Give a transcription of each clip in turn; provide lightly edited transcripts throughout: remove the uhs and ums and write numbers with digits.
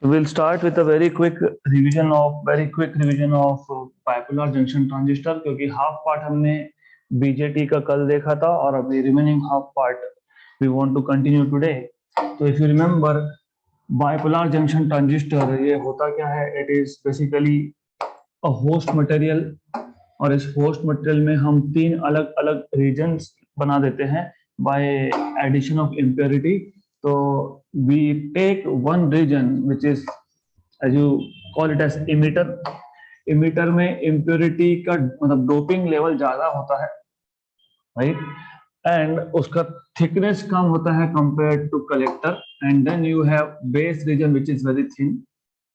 So we'll start with a very quick revision of bipolar junction transistor क्योंकि half part हमने BJT का कल देखा था और अभी remaining half part we want to continue today. तो if you remember bipolar junction transistor ये होता क्या है? It is basically a host material और इस host material में हम तीन अलग अलग regions बना देते हैं by addition of impurity. तो we take one region which is as you call it as emitter. emitter में impurity का मतलब doping level ज्यादा होता है, right? And उसका thickness कम होता है compared to collector. And then you have base region which is very thin.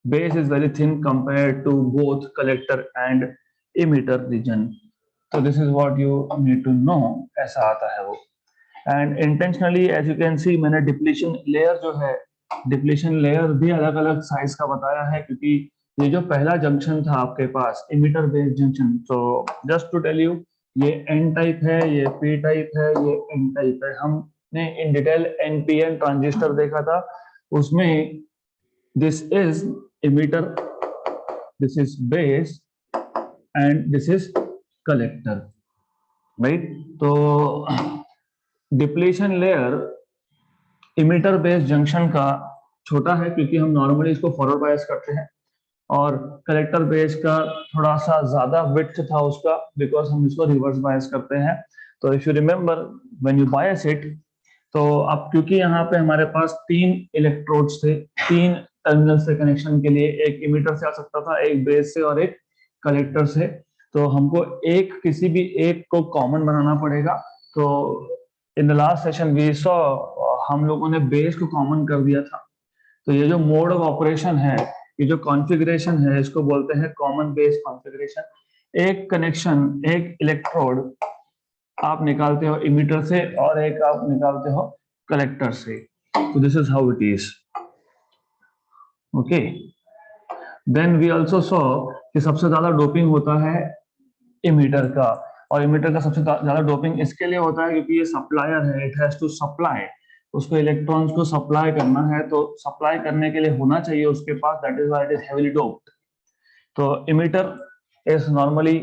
Base is very thin compared to both collector and emitter region. So this is what you need to know. ऐसा आता है वो. And intentionally as you can see मैंने depletion layer जो है, depletion layer भी अलग अलग साइज का बताया है क्योंकि ये जो पहला जंक्शन था आपके पास इमिटर बेस्ड जंक्शन, तो जस्ट टू टेल यू ये एन टाइप है, ये पी टाइप है, ये एन टाइप है. हमने इन डिटेल एनपीएन ट्रांजिस्टर देखा था, उसमें this is emitter, this is base and this is collector, right? तो depletion layer emitter based junction का छोटा है क्योंकि हम नॉर्मली इसको फॉरवर्ड बायस करते हैं, और कलेक्टर बेस का थोड़ा सा ज्यादा विड्थ था उसका बिकॉज हम इसको रिवर्स बायस करते हैं. तो if you remember when you bias it, तो अब क्योंकि यहाँ पे हमारे पास तीन इलेक्ट्रोड्स थे, तीन टर्मिनल से कनेक्शन के लिए, एक इमिटर से आ सकता था, एक बेस से और एक कलेक्टर से, तो हमको एक किसी भी एक को कॉमन बनाना पड़ेगा. तो in the last session we saw हम लोगों ने बेस को कॉमन कर दिया था. तो ये जो मोड ऑफ ऑपरेशन है, ये जो कॉन्फ़िगरेशन है, इसको बोलते हैं कॉमन बेस कॉन्फ़िगरेशन. एक कनेक्शन, एक इलेक्ट्रोड आप निकालते हो इमिटर से और एक आप निकालते हो कलेक्टर से. तो this is how it is. Okay, then we also saw कि सबसे ज्यादा डोपिंग होता है इमिटर का, और इमिटर का सबसे ज्यादा डोपिंग इसके लिए होता है क्योंकि ये सप्लायर है, इट हैज टू सप्लाई, उसको इलेक्ट्रॉन्स को सप्लाई करना है, तो सप्लाई करने के लिए होना चाहिए उसके पास, that is why it is heavily doped. तो emitter is normally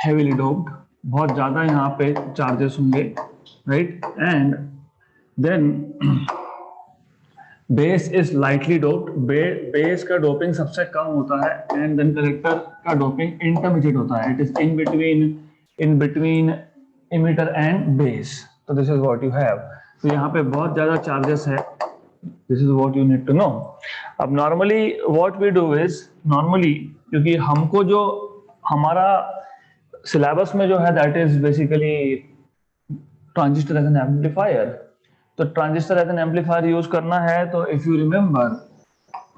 heavily doped, बहुत ज्यादा यहाँ पे चार्जेस होंगे, right? And then base is lightly doped, base का डोपिंग सबसे कम होता है, एंड देन कलेक्टर का डोपिंग इंटरमीडिएट होता है, it is in between emitter and base. तो this is what you have. तो यहाँ पे बहुत ज्यादा चार्जेस है, this is what you need to know. अब normally what we do is, normally क्योंकि हमको जो हमारा सिलेबस में जो है that is basically transistor as an amplifier, तो transistor as an amplifier use करना है. तो इफ यू रिमेंबर,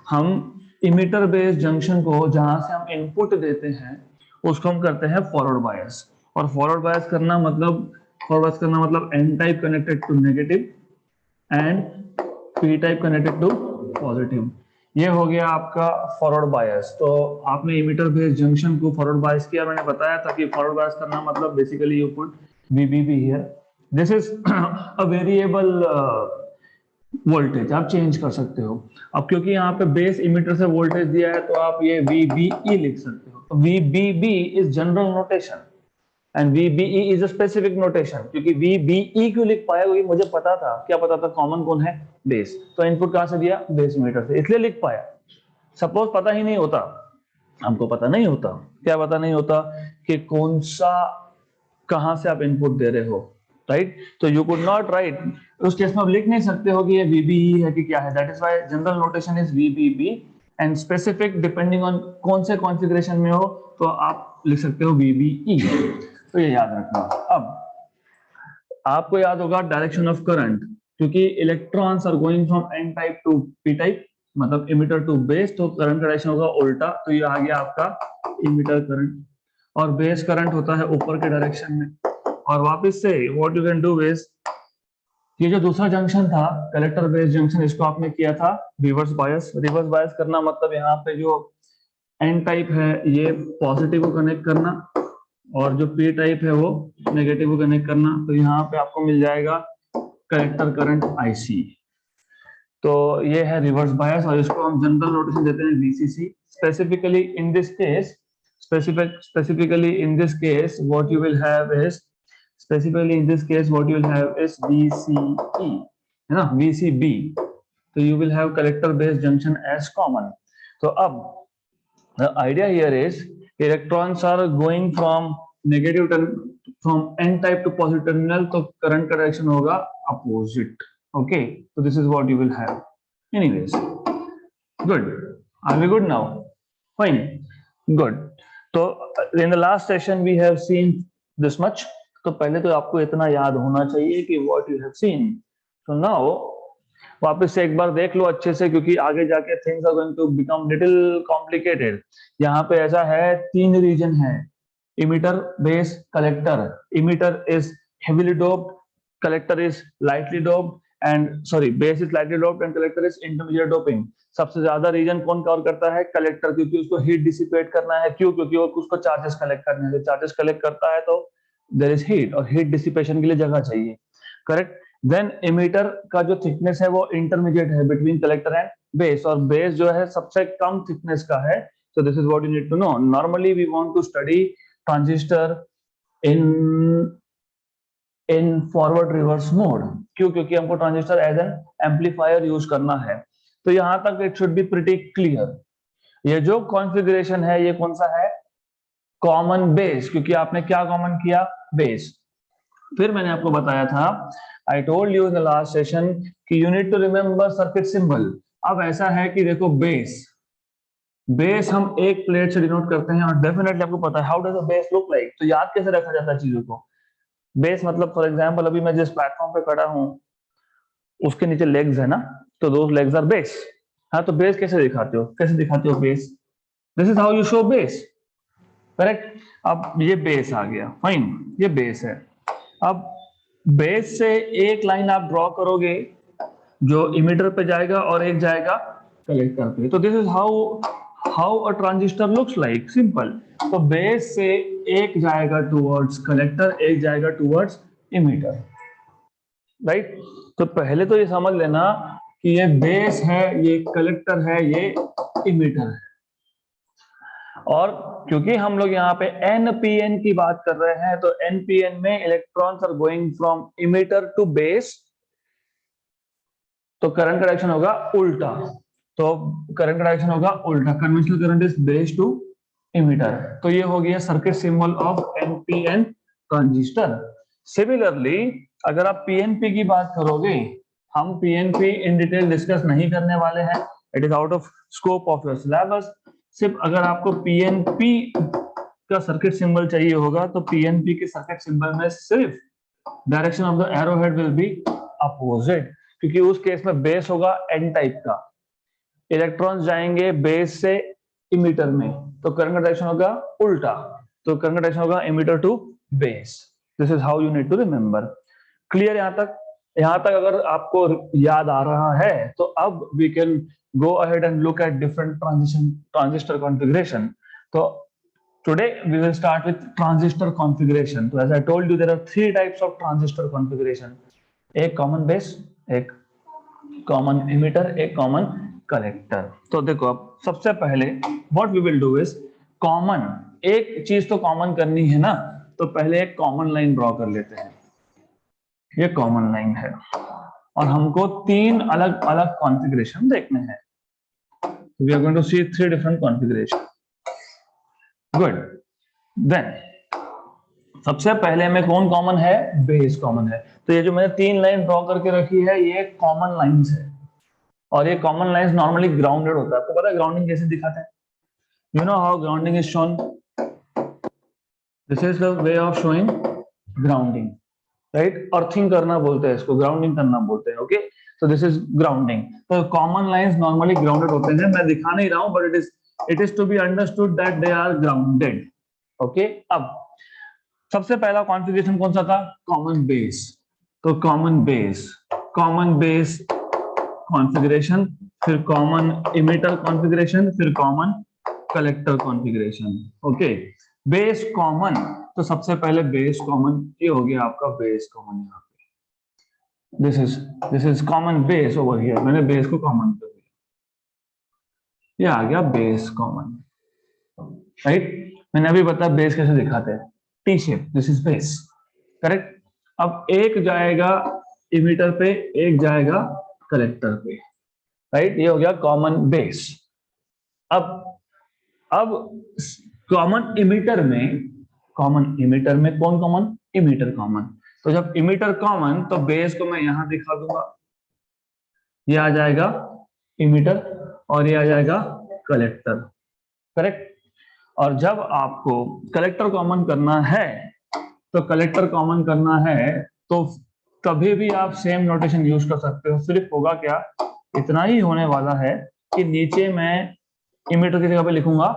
हम इमिटर बेस्ड जंक्शन को जहां से हम इनपुट देते हैं उसको हम करते हैं फॉरवर्ड बायस. और फॉरवर्ड बायस करना मतलब N type connected to negative and P type connected to positive. ये हो गया आपका फॉरवर्ड बायस. तो आपने इमिटर बेस्ड जंक्शन को फॉरवर्ड बायस किया, मैंने बताया था कि फॉरवर्ड बायस करना मतलब basically you put VBB here, this is a variable voltage, आप चेंज कर सकते हो. अब क्योंकि यहाँ पे बेस इमिटर से वोल्टेज दिया है तो आप ये VBE लिख सकते हो. तो VBB is general notation and VBE is a specific notation. क्योंकि VBE क्यों लिख पाया, क्योंकि मुझे पता था, क्या पता था, कॉमन कौन है, बेस. तो इनपुट कहां से दिया, बेस इमिटर से, इसलिए लिख पाया. सपोज पता ही नहीं होता, हमको पता नहीं होता, क्या पता नहीं होता कि कौन सा, कहां से आप इनपुट दे रहे हो, राइट? तो यू कुड नॉट राइट, उस केस में आप लिख नहीं सकते हो कि ये VBE है कि क्या है. That is why general notation is VBB and specific depending on कौन से कॉन्फ़िगरेशन में हो तो आप लिख सकते हो VBE. तो ये याद रखना. अब आपको याद होगा डायरेक्शन ऑफ करंट, क्योंकि electrons are going from N type to P type, मतलब इमिटर टू बेस, तो करंट का डायरेक्शन होगा उल्टा. तो ये आ गया आपका इमिटर करंट, और बेस करंट होता है ऊपर के डायरेक्शन में. और वापस से what you can do is, ये जो दूसरा जंक्शन था कलेक्टर बेस जंक्शन, इसको आपने किया था रिवर्स बायस. रिवर्स बायस करना मतलब यहाँ पे जो एन टाइप है ये पॉजिटिव को कनेक्ट करना, और जो पी टाइप है वो नेगेटिव को कनेक्ट करना. तो यहाँ पे आपको मिल जाएगा कलेक्टर करंट IC. तो ये है रिवर्स बायस और इसको हम जनरल नोटेशन देते हैं VCC. Specifically in this case, specifically in this case what you will have is VCE, है ना, VCB. तो you will have collector base junction as common. तो अब the idea here is electrons are going from from n type to positive terminal, तो current का direction होगा opposite. Okay, so this is what you will have. Anyways, good. Are we good now? Fine. Good. तो in the last session we have seen this much. तो पहले तो आपको इतना याद होना चाहिए कि what you have seen. So now वापस से एक बार देख लो अच्छे से, क्योंकि आगे जाके things are going to become little complicated. यहाँ पे ऐसा है, 3 रीजन है, emitter, base, collector. Emitter is heavily doped, collector is lightly doped, and sorry, base is lightly doped and collector is intermediate doping. सबसे ज्यादा रीजन कौन cover करता है? कलेक्टर, क्योंकि उसको हीट डिसिपेट करना है. क्यों? क्योंकि वो उसको चार्जेस कलेक्ट करने हैं. चार्जेस कलेक्ट करता है तो देयर इज हीट, और हीट डिसिपेशन के लिए जगह चाहिए. करेक्ट. देन इमीटर का जो थिकनेस है वो इंटरमीडिएट है बिटवीन कलेक्टर एंड बेस, और बेस जो है सबसे कम थिकनेस का है. So this is what you need to know. Normally we want to study transistor in forward reverse mode. क्यों? क्योंकि हमको transistor as an amplifier use करना है. तो यहां तक it should be pretty clear. ये जो कॉन्फ़िगरेशन है ये कौन सा है? कॉमन बेस, क्योंकि आपने क्या कॉमन किया? बेस. फिर मैंने आपको बताया था, I told you in the last session कि you need to remember circuit symbol. अब ऐसा है कि देखो, बेस हम एक प्लेट से डिनोट करते हैं, और डेफिनेटली आपको पता है how does a base look like. तो याद कैसे रखा जाता है चीजों को? बेस मतलब फॉर एग्जांपल अभी मैं जिस प्लेटफॉर्म पे खड़ा हूं उसके नीचे लेग्स है ना, तो दोस लेग्स आर बेस. हाँ, तो बेस कैसे दिखाते हो? कैसे दिखाते हो base? This is how you show base. Correct. अब ये बेस आ गया, फाइन, ये बेस है. अब बेस से एक लाइन आप ड्रॉ करोगे जो इमीटर पे जाएगा और एक जाएगा कलेक्टर पे. तो this is how a transistor looks like. Simple. तो बेस से एक जाएगा टुवर्ड्स कलेक्टर, एक जाएगा टुवर्ड्स इमीटर. राइट. तो पहले तो ये समझ लेना कि ये बेस है, ये कलेक्टर है, ये इमीटर है. और क्योंकि हम लोग यहाँ पे NPN की बात कर रहे हैं, तो NPN में electrons are going from emitter to base, तो करंट का डायरेक्शन होगा उल्टा. तो करंट का डायरेक्शन होगा उल्टा. Conventional current is base to emitter. तो ये हो गया circuit symbol of NPN transistor. Similarly अगर आप PNP की बात करोगे, हम PNP इन डिटेल डिस्कस नहीं करने वाले हैं, it is out of scope of your syllabus. सिर्फ अगर आपको PNP का सर्किट सिंबल चाहिए होगा, तो PNP के सर्किट सिंबल में सिर्फ direction of the arrow head will be opposite, क्योंकि उस केस में बेस होगा N टाइप का, इलेक्ट्रॉन्स जाएंगे बेस से इमीटर में, तो करंट का डायरेक्शन होगा उल्टा. तो करंट का डायरेक्शन होगा emitter to base. This is how you need to remember. Clear? यहां तक अगर आपको याद आ रहा है तो अब we can go ahead and look at different transistor configuration. So today we will start with transistor configuration. So as I told you, there are 3 types of transistor configuration. एक common base, एक common emitter, एक common collector. तो देखो, अब सबसे पहले what we will do is common, एक चीज तो common करनी है ना, तो पहले एक common line draw कर लेते हैं. ये कॉमन लाइन है और हमको 3 अलग अलग कॉन्फ़िगरेशन देखने हैं. We are going to see 3 different configuration. Good. Then सबसे पहले में कौन कॉमन है? बेस कॉमन है. तो ये जो मैंने 3 लाइन ड्रॉ करके रखी है, ये कॉमन लाइंस है, और ये कॉमन लाइंस नॉर्मली ग्राउंडेड होता है. आपको पता है ग्राउंडिंग कैसे दिखाते हैं? You know how grounding is shown? This is the way of showing grounding. Right. Earthing करना बोलते हैं इसको, ग्राउंडिंग करना बोलते हैं. Okay. So this is grounding. So common lines normally grounded होते हैं. मैं दिखा नहीं रहा हूं, but it is to be understood that they are grounded. Okay. अब सबसे पहला कॉन्फ़िगरेशन कौन सा था? Common base. तो कॉमन बेस कॉन्फ़िगरेशन, फिर कॉमन इमीटर कॉन्फ़िगरेशन, फिर common collector configuration. Okay. Base common, तो सबसे पहले बेस कॉमन, ये हो गया आपका बेस कॉमन. यहाँ पे this is common base over here, मैंने बेस को कॉमन कर दिया, ये आ गया बेस कॉमन, राइट। मैंने अभी बताया बेस कैसे दिखाते हैं, T shape, this is base, correct. अब एक जाएगा इमीटर पे, एक जाएगा कलेक्टर पे, राइट, ये हो गया कॉमन बेस। अब अब कॉमन इमीटर में कौन कॉमन, इमीटर कॉमन, तो जब इमीटर कॉमन तो बेस को मैं यहां दिखा दूंगा, ये आ जाएगा इमीटर और ये आ जाएगा कलेक्टर, करेक्ट। और जब आपको कलेक्टर कॉमन करना है, तो कलेक्टर कॉमन करना है तो कभी भी आप सेम नोटेशन यूज कर सकते हो, सिर्फ होगा क्या, इतना ही होने वाला है कि नीचे मैं इमीटर की जगह पे लिखूंगा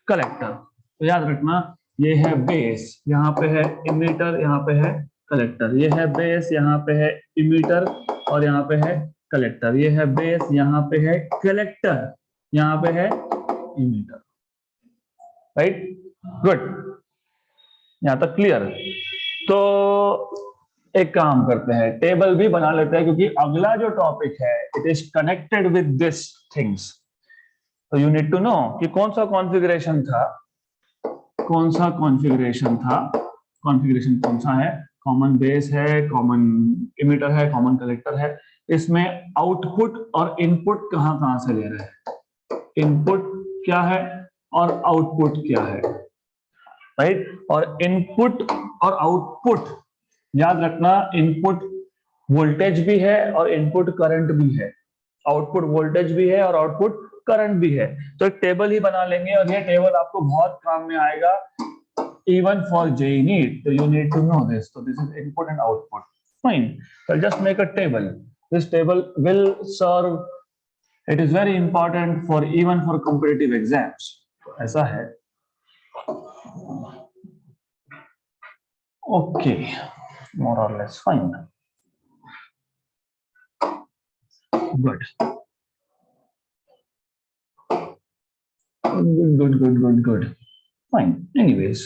कलेक्टर। तो याद रखना, ये है बेस, यहाँ पे है इमीटर, यहाँ पे है कलेक्टर, ये है बेस, यहाँ पे है इमीटर और यहाँ पे है कलेक्टर, ये है बेस, यहाँ पे है कलेक्टर, यहाँ पे है इमीटर, राइट, गुड, यहाँ तक क्लियर। तो एक काम करते हैं, टेबल भी बना लेते हैं, क्योंकि अगला जो टॉपिक है it is connected with this things. तो यू नीड टू नो कि कौन सा कॉन्फ़िगरेशन था, कौन सा कॉन्फ़िगरेशन था, कॉन्फ़िगरेशन कौन सा है, कॉमन बेस है, कॉमन इमीटर है, कॉमन कलेक्टर है। इसमें आउटपुट और इनपुट कहां कहां से ले रहे हैं, इनपुट क्या है और आउटपुट क्या है, राइट। और इनपुट और आउटपुट याद रखना, इनपुट वोल्टेज भी है और इनपुट करंट भी है, आउटपुट वोल्टेज भी है और आउटपुट करंट भी है। तो एक टेबल ही बना लेंगे और ये टेबल आपको बहुत काम में आएगा, even for JEE NEET, so you need to know this. So this is input and output. Fine. So I'll just make a table. This table will serve. It is very important for even for competitive exams. ऐसा है. Okay, more or less fine. Good. Good. Fine. Anyways.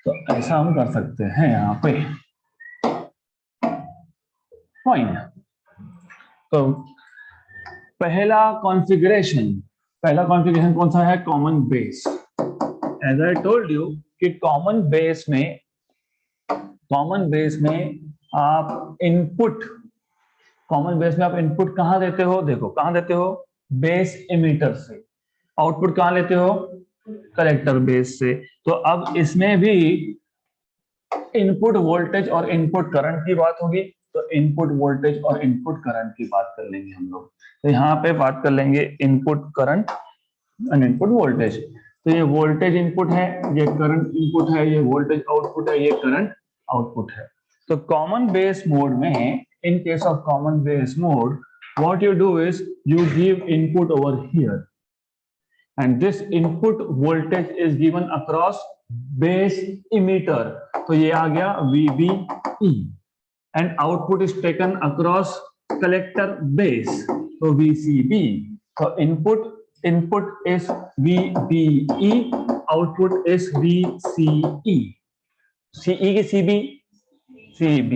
तो ऐसा हम कर सकते हैं यहाँ पे, फाइन। तो पहला कॉन्फ़िगरेशन कौन सा है, common base. As I told you कि कॉमन बेस में आप इनपुट कहां देते हो, देखो कहां देते हो, बेस इमीटर से, आउटपुट कहां लेते हो, कलेक्टर बेस से। तो अब इसमें भी इनपुट वोल्टेज और इनपुट करंट की बात होगी, तो इनपुट वोल्टेज और इनपुट करंट की बात कर लेंगे हम लोग। तो यहाँ पे बात कर लेंगे input current and input voltage. तो ये वोल्टेज इनपुट है, ये करंट इनपुट है, ये वोल्टेज आउटपुट है, ये करंट आउटपुट है। तो कॉमन बेस मोड में, in case of common base mode, what you do is you give input over here and this input voltage is given across base emitter, तो ये आ गया VBE, and output is taken across collector base, तो VCB। तो input is VBE, output is VCE, CE की CB, CB,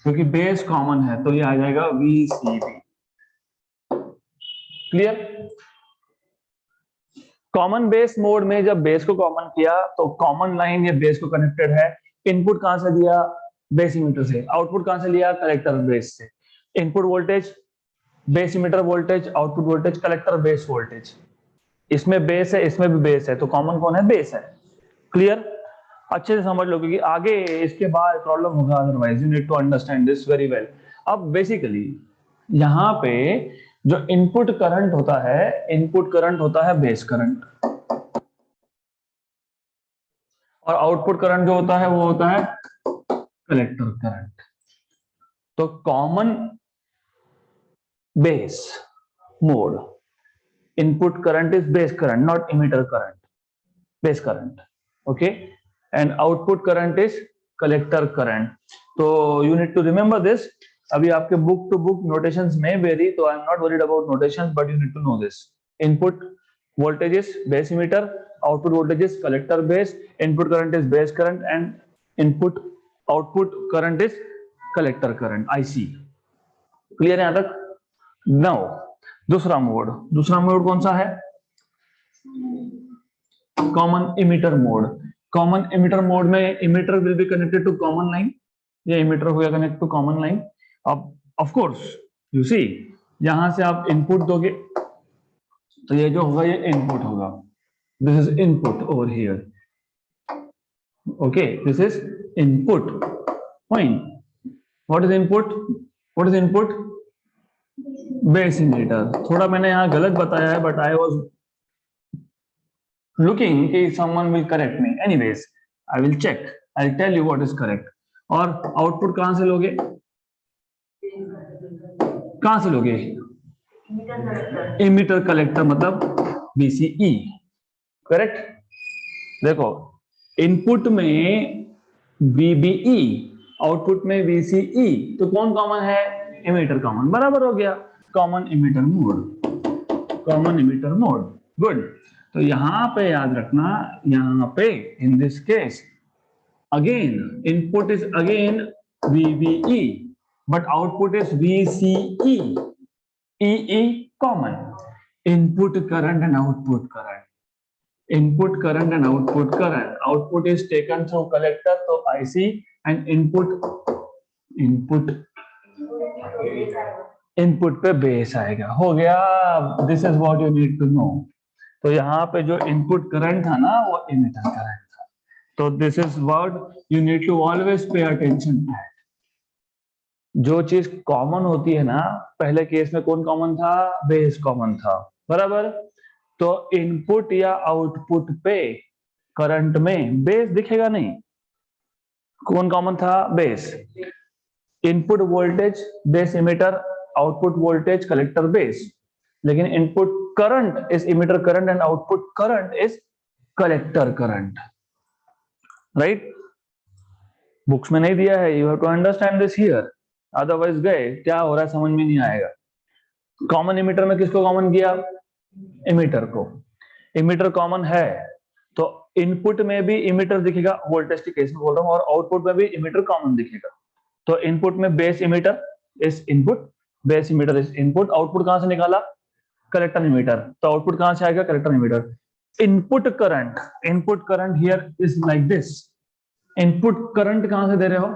क्योंकि base common है तो ये आ जाएगा VCB। Clear. Common base mode में जब बेस को कॉमन किया तो कॉमन लाइन ये बेस को कनेक्टेड है, इनपुट कहां से दिया, बेस इमीटर से, आउटपुट कहां से लिया, कलेक्टर बेस से। Input voltage base emitter voltage, output voltage collector base voltage. इसमें बेस है, इसमें भी बेस है, तो कॉमन कौन है, बेस है। क्लियर, अच्छे से समझ लो क्योंकि आगे इसके बाद प्रॉब्लम होगा, otherwise you need to understand this very well. अब बेसिकली यहाँ पे जो इनपुट करंट होता है बेस करंट, और आउटपुट करंट जो होता है वो होता है कलेक्टर करंट। तो common base mode, input current is base current, not emitter current, base current, okay, and output current is collector current. तो you need to remember this. अभी आपके बुक टू बुक नोटेशंस में very, तो आई am not worried about notations, but you need to know this. Input voltage is base emitter, output voltage is collector base, input current is base current, and output current is collector current IC। Clear है यहां तक? Now दूसरा mode कौन सा है? Common emitter mode. Common emitter mode में emitter will be connected to common line, ये emitter हो गया कनेक्ट टू कॉमन लाइन। अब ऑफ कोर्स यू सी, यहां से आप इनपुट दोगे तो ये जो होगा ये इनपुट होगा, this is input over here, okay, this is input. Fine, what is input? What is input? Base emitter. थोड़ा मैंने यहाँ गलत बताया है, बट आई वाज लुकिंग कि someone will correct me. Anyways, I will check. I'll tell you what is correct. और output कहां से लोगे? कहां से लोगे? इमीटर कलेक्टर, मतलब BCE, करेक्ट? देखो, इनपुट में VBE, आउटपुट में VCE, तो कौन कॉमन है? इमीटर कॉमन, बराबर हो गया। Common emitter mode, common emitter mode, good. तो यहां पे याद रखना, यहां पे इन this case again input is again VBE, but output is VCE, EE common. Input current and output current, input current and output current, output is taken through collector तो IC and input पे base आएगा, हो गया। this is what you need to know। तो यहाँ पे जो input current था ना वो emitter current था, तो this is what you need to always pay attention at। जो चीज कॉमन होती है ना, पहले केस में कौन कॉमन था? बेस कॉमन था, बराबर। तो इनपुट या आउटपुट पे करंट में बेस दिखेगा नहीं, कौन कॉमन था? Base. Input voltage base emitter, output voltage collector base, लेकिन input current is emitter current and output current is collector current, right? Books में नहीं दिया है, you have to understand this here, otherwise गए क्या हो रहा है समझ में नहीं आएगा। कॉमन इमीटर में किसको कॉमन किया? इमीटर को। इमीटर कॉमन है तो इनपुट में भी इमीटर दिखेगा, वोल्टेज के केस में बोल रहा हूं, और आउटपुट में भी इमीटर कॉमन दिखेगा। तो इनपुट में base emitter is input, base emitter is input. Output कहां से निकाला? कलेक्टर इमीटर, तो आउटपुट कहां से आएगा? Collector emitter. Input current here is like this. Input current कहां से दे रहे हो?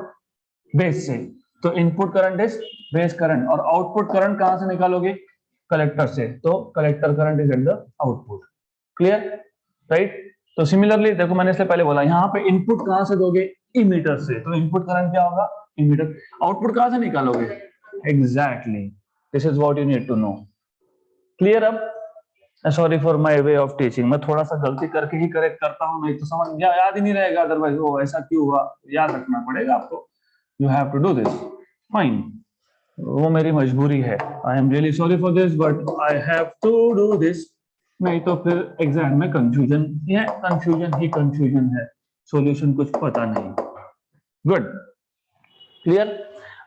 बेस से, तो input current is base current, और आउटपुट करंट कहां से निकालोगे? कलेक्टर से, तो collector current is at the output. Clear, right? तो सिमिलरली देखो, मैंने इससे पहले बोला यहाँ पे इनपुट कहां से दोगे? इमीटर से, तो इनपुट करंट क्या होगा? इमीटर। आउटपुट कहां से निकालोगे? Exactly, this is what you need to know. Clear? अब sorry for my way of teaching, मैं थोड़ा सा गलती करके ही करेक्ट करता हूँ, नहीं तो समझ याद ही नहीं रहेगा, अदरवाइज वो ऐसा क्यों हुआ याद रखना पड़ेगा आपको। You have to do this, fine, वो मेरी मजबूरी है। I am really sorry for this, but I have to do this, नहीं तो फिर एग्जाम में कंफ्यूजन ही कंफ्यूजन है, सॉल्यूशन कुछ पता नहीं। Good, clear?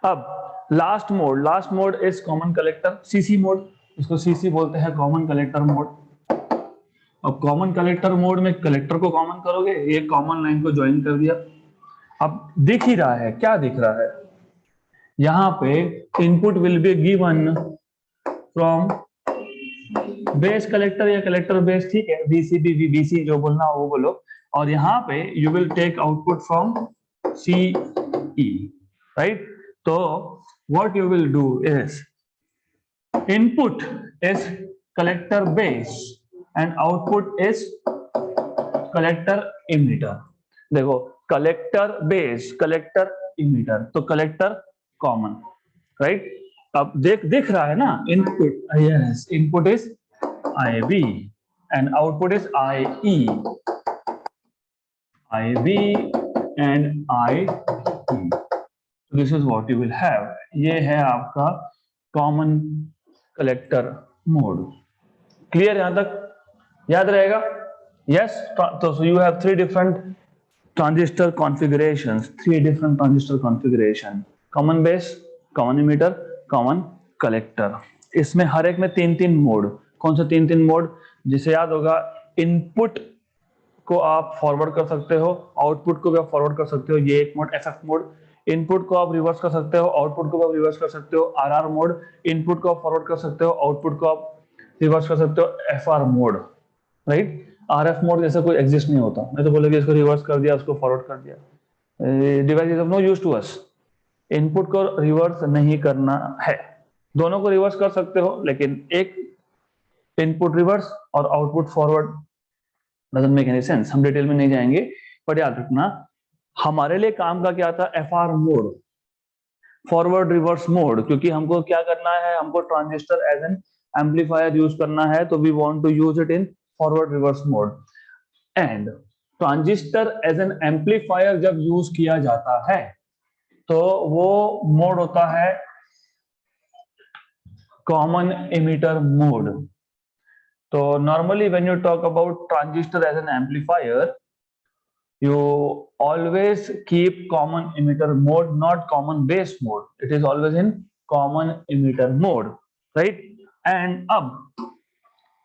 अब last mode is common collector, CC mode, इसको सीसी बोलते हैं, कॉमन कलेक्टर मोड। अब कॉमन कलेक्टर मोड में कलेक्टर को कॉमन करोगे, ये कॉमन लाइन को ज्वाइन कर दिया। अब दिख ही रहा है, क्या दिख रहा है? यहां पे input will be given from base collector या कलेक्टर बेस, ठीक है, VCB VBC जो बोलना हो वो बोलो, और यहाँ पे you will take output from CE, right? तो what you will do is input is collector base and output is collector emitter. देखो, कलेक्टर बेस, कलेक्टर इमीटर, तो कलेक्टर कॉमन, राइट? अब दिख रहा है ना, input, yes, input is IB and output is IE, IB and IE. This is what you will have. ये है आपका कॉमन कलेक्टर मोड। क्लियर यहां तक? याद रहेगा? यस। तो you have three different transistor configurations, common base, common emitter, common collector। इसमें हर एक में तीन मोड। कौन सा तीन मोड? जिसे याद होगा, इनपुट को आप फॉरवर्ड कर सकते हो, आउटपुट को भी आप फॉरवर्ड कर सकते हो, ये एक मोड FF मोड। इनपुट को आप रिवर्स कर सकते हो, आउटपुट को आप रिवर्स कर सकते हो आरआर मोड, इनपुट को आप फॉरवर्ड कर सकते हो, आउटपुट को आप रिवर्स कर सकते हो FR mode, right. RF mode जैसा कोई एग्जिस्ट नहीं होता, मैं तो बोलेगी इसको रिवर्स कर दिया, उसको फॉरवर्ड कर दिया, device is of no use to us. Input को रिवर्स नहीं करना है, दोनों को रिवर्स कर सकते हो, लेकिन एक इनपुट रिवर्स और output forward doesn't make any sense. हम डिटेल में नहीं जाएंगे, बट याद रखना हमारे लिए काम का क्या था, FR mode, forward reverse mode, क्योंकि हमको क्या करना है, हमको transistor as an amplifier use करना है, तो we want to use it in forward reverse mode. And transistor as an amplifier जब यूज किया जाता है तो वो मोड होता है कॉमन इमिटर मोड। तो normally when you talk about transistor as an amplifier, you always keep common emitter mode, not common base mode. It is always in common emitter mode, right? And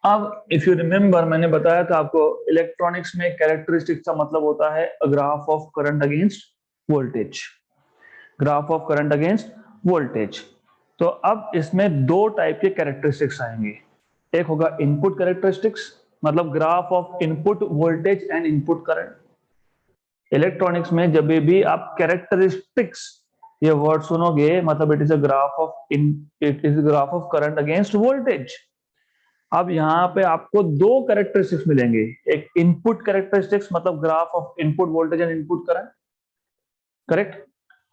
अब if you remember, मैंने बताया था आपको electronics में characteristics का मतलब होता है graph of current against voltage, graph of current against voltage. तो अब इसमें दो टाइप के कैरेक्टरिस्टिक्स आएंगे, एक होगा इनपुट कैरेक्टरिस्टिक्स, मतलब graph of input voltage and input current. Electronics में जब भी आप कैरेक्टरिस्टिक्स ये वर्ड सुनोगे, मतलब it is a graph of current against voltage. अब यहाँ पे आपको दो कैरेक्टरिस्टिक्स मिलेंगे, एक इनपुट कैरेक्टरिस्टिक्स मतलब graph of input voltage and input current, correct,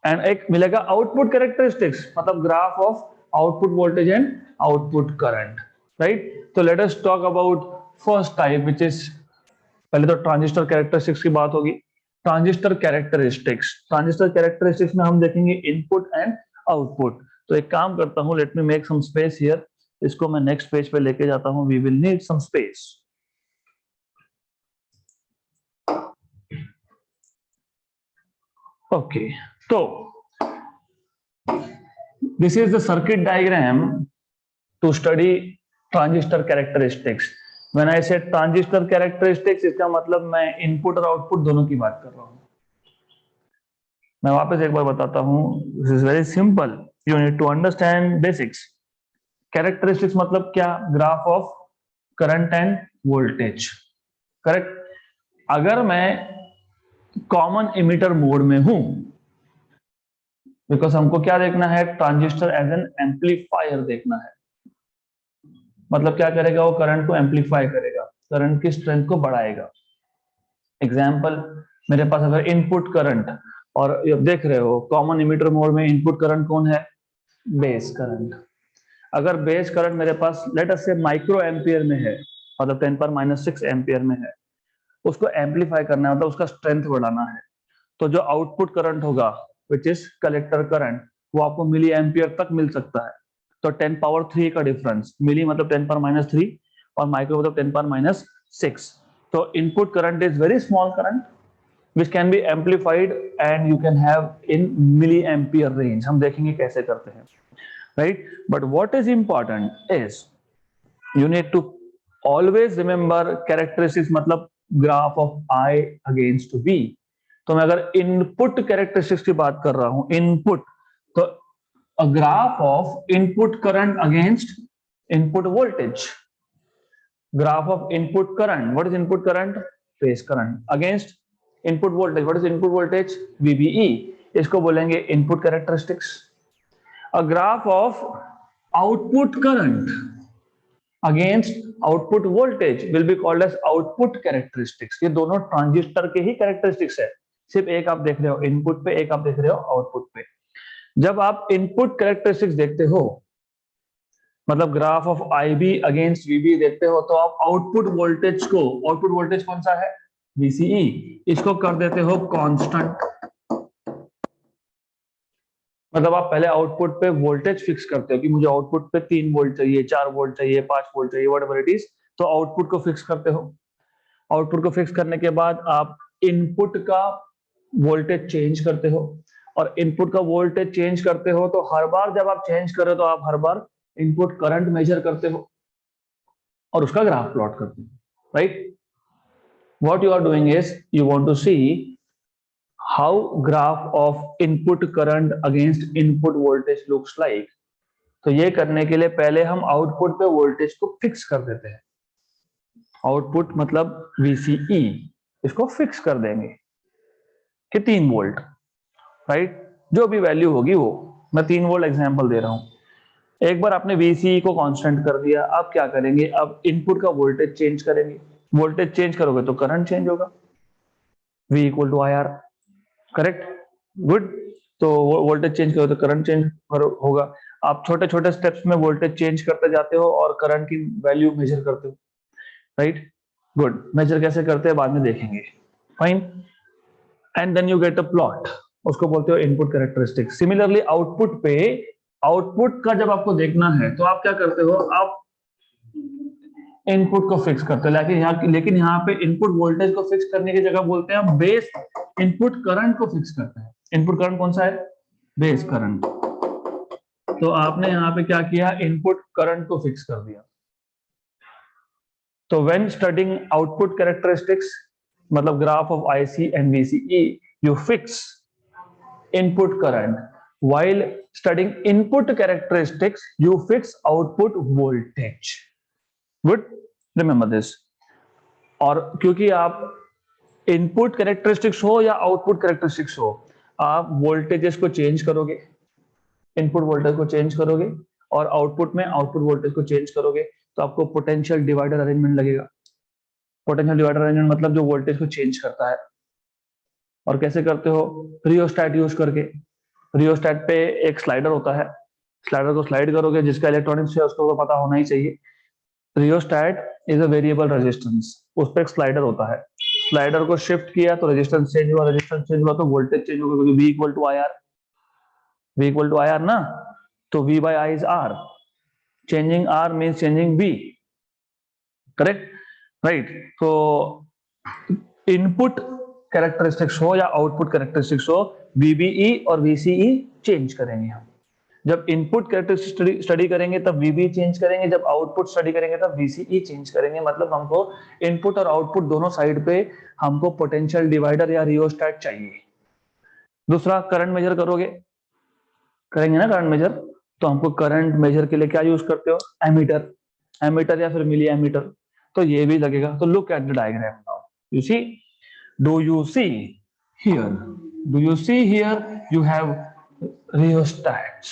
and एक मिलेगा आउटपुट कैरेक्टरिस्टिक्स मतलब graph of output voltage and output current, right. तो let us talk about first type which is, पहले तो ट्रांजिस्टर कैरेक्टरिस्टिक्स की बात होगी। ट्रांजिस्टर कैरेक्टरिस्टिक्स में हम देखेंगे इनपुट एंड आउटपुट। तो एक काम करता हूं, let me make some space here, इसको मैं नेक्स्ट पेज पे लेके जाता हूं, we will need some space. Okay, तो this is the circuit diagram to study transistor characteristics. When I say transistor characteristics, इसका मतलब मैं इनपुट और आउटपुट दोनों की बात कर रहा हूं। मैं वापस एक बार बताता हूं, this is very simple, you need to understand basics. Characteristics मतलब क्या, graph of current and voltage, correct. अगर मैं कॉमन इमिटर मोड में हूं, बिकॉज हमको क्या देखना है, ट्रांजिस्टर एज एन एम्पलीफायर देखना है, मतलब क्या करेगा, वो करंट को एम्पलीफाई करेगा, करंट की स्ट्रेंथ को बढ़ाएगा। एग्जाम्पल, मेरे पास अगर इनपुट करंट, और देख रहे हो कॉमन इमिटर मोड में इनपुट करंट कौन है, बेस करंट। अगर बेस करंट मेरे पास लेट अस से माइक्रो एम्पियर में है, मतलब 10⁻⁶ एम्पियर में है, उसको एम्पलीफाई करना है, मतलब उसका स्ट्रेंथ बढ़ाना है, तो जो आउटपुट करंट होगा विच इज कलेक्टर करंट, वो आपको मिली एम्पियर तक मिल सकता है। तो 10⁻³ का डिफरेंस, मिली मतलब 10⁻³ और माइक्रो मतलब 10⁻⁶। तो input current is very small current which can be amplified and you can have in milliampere range. हम देखेंगे कैसे करते हैं, right? But what is important is you need to always remember characteristics, मतलब graph of I against V। तो मैं अगर input characteristics की बात कर रहा हूं, इनपुट, तो a graph of input current against input voltage, graph of input current, what is input current, phase current, against input voltage, what is input voltage, VBE, इसको बोलेंगे input characteristics. A graph of output current against output voltage will be called as output characteristics. ये दोनों transistor के ही characteristics है, सिर्फ एक आप देख रहे हो इनपुट पे, एक आप देख रहे हो आउटपुट पे। जब आप इनपुट कैरेक्टरिस्टिक्स देखते हो, मतलब graph of IB against VB देखते हो, तो आप आउटपुट वोल्टेज को, आउटपुट वोल्टेज कौन सा है, VCE, इसको कर देते हो कांस्टेंट। मतलब आप पहले आउटपुट पे वोल्टेज फिक्स करते हो कि मुझे आउटपुट पे 3 वोल्ट चाहिए, 4 वोल्ट चाहिए, 5 वोल्ट चाहिए, व्हाटएवर इट इज, तो आउटपुट को फिक्स करते हो। आउटपुट को फिक्स करने के बाद आप इनपुट का वोल्टेज चेंज करते हो, और इनपुट का वोल्टेज चेंज करते हो तो हर बार जब आप चेंज करो तो आप हर बार इनपुट करंट मेजर करते हो और उसका ग्राफ प्लॉट करते हो, right. What you are doing is you want to see how graph of input current against input voltage looks like. तो ये करने के लिए पहले हम आउटपुट पे वोल्टेज को फिक्स कर देते हैं। आउटपुट मतलब VCE, इसको फिक्स कर देंगे कि 3 वोल्ट, राइट, जो भी वैल्यू होगी वो, मैं 3 वोल्ट एग्जांपल दे रहा हूं। एक बार आपने VCE को कांस्टेंट कर दिया, अब क्या करेंगे, अब इनपुट का वोल्टेज चेंज करेंगे। वोल्टेज चेंज करोगे तो करंट चेंज होगा, V equal to IR, correct, good. तो वोल्टेज चेंज करोगे तो करंट चेंज होगा। आप छोटे छोटे स्टेप्स में वोल्टेज चेंज करते जाते हो और करंट की वैल्यू मेजर करते हो, राइट, गुड। मेजर कैसे करते हैं बाद में देखेंगे, fine. And then you get a plot, उसको बोलते हो इनपुट कैरेक्टरिस्टिक। सिमिलरली आउटपुट पे, आउटपुट का जब आपको देखना है तो आप क्या करते हो, आप इनपुट को फिक्स करते हो, लेकिन यहाँ पे इनपुट वोल्टेज को फिक्स करने की जगह बोलते हैं हम बेस इनपुट करंट को फिक्स करते हैं। इनपुट करंट कौन सा है, बेस करंट। तो आपने यहाँ पे क्या किया, इनपुट करंट को फिक्स कर दिया। तो व्हेन स्टडिंग आउटपुट कैरेक्टरिस्टिक्स, मतलब graph of IC and VCE, you fix input current, while studying input characteristics you fix output voltage, good, remember this। और क्योंकि आप इनपुट कैरेक्टरिस्टिक्स हो या आउटपुट कैरेक्टरिस्टिक्स हो, आप वोल्टेजेस को चेंज करोगे, इनपुट वोल्टेज को चेंज करोगे और आउटपुट में आउटपुट वोल्टेज को चेंज करोगे, तो आपको पोटेंशियल डिवाइडर अरेंजमेंट लगेगा। पोटेंशियल डिवाइडर अरेंजमेंट मतलब जो वोल्टेज को चेंज करता है। और कैसे करते हो, रियोस्टैट यूज करके। रियोस्टैट पे एक स्लाइडर होता है, स्लाइडर को स्लाइड करोगे, जिसका इलेक्ट्रॉनिक्स है उसको तो पता होना ही चाहिए। Rheostat is a variable resistance, उस पर एक स्लाइडर होता है, स्लाइडर को शिफ्ट किया तो रेजिस्टेंस चेंज हुआ, रेजिस्टेंस चेंज हुआ तो वोल्टेज चेंज होगा, क्योंकि V equal to IR, V equal to IR ना, तो V by I is R, changing R means changing V, correct, right. तो इनपुट कैरेक्टरिस्टिक्स हो या आउटपुट कैरेक्टरिस्टिक्स हो, VBE और VCE चेंज करेंगे हम। जब इनपुट कैरेक्टरिस्टिक स्टडी करेंगे तब VBE चेंज करेंगे, जब आउटपुट स्टडी करेंगे तब VCE चेंज करेंगे। मतलब हमको इनपुट और आउटपुट दोनों साइड पे हमको पोटेंशियल डिवाइडर या रियोस्टैट चाहिए। दूसरा, करंट मेजर करेंगे ना करंट मेजर, तो हमको करंट मेजर के लिए क्या यूज करते हो, एमीटर, एमीटर या फिर मिली एमीटर, तो ये भी लगेगा। तो look at the diagram now, you see, do you see here, do you see here you have rheostats,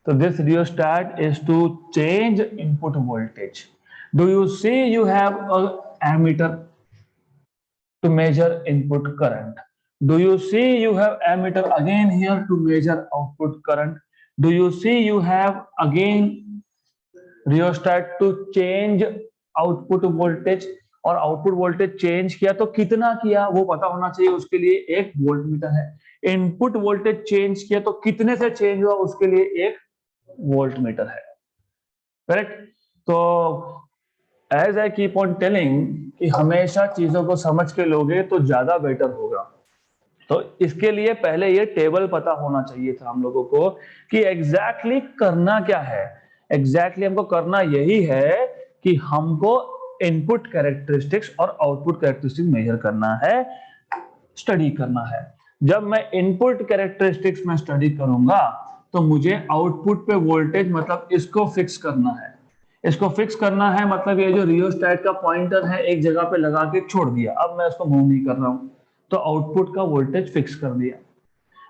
so this rheostat is to change input voltage. Do you see you have a ammeter to measure input current? Do you see you have ammeter again here to measure output current? Do you see you have again rheostat to change output voltage? और output voltage change किया तो कितना किया वो पता होना चाहिए, उसके लिए एक वोल्ट मीटर है। इनपुट वोल्टेज चेंज किया तो कितने से चेंज हुआ, उसके लिए एक वोल्ट मीटर है, करेक्ट। तो as I keep on telling कि हमेशा चीजों को समझ के लोगे तो ज्यादा बेटर होगा। तो इसके लिए पहले ये टेबल पता होना चाहिए था हम लोगों को कि एग्जैक्टली करना क्या है। एग्जैक्टली हमको करना यही है कि हमको इनपुट कैरेक्टरिस्टिक्स और आउटपुट कैरेक्टरिस्टिक्स मेजर करना है, स्टडी करना है। जब मैं इनपुट कैरेक्टरिस्टिक्स में स्टडी करूंगा तो मुझे आउटपुट पे वोल्टेज, मतलब इसको फिक्स करना है। इसको फिक्स करना है मतलब ये जो रियोस्टैट का पॉइंटर है एक जगह पे लगा के छोड़ दिया, अब मैं इसको मूव नहीं कर रहा हूं, तो आउटपुट का वोल्टेज फिक्स कर दिया।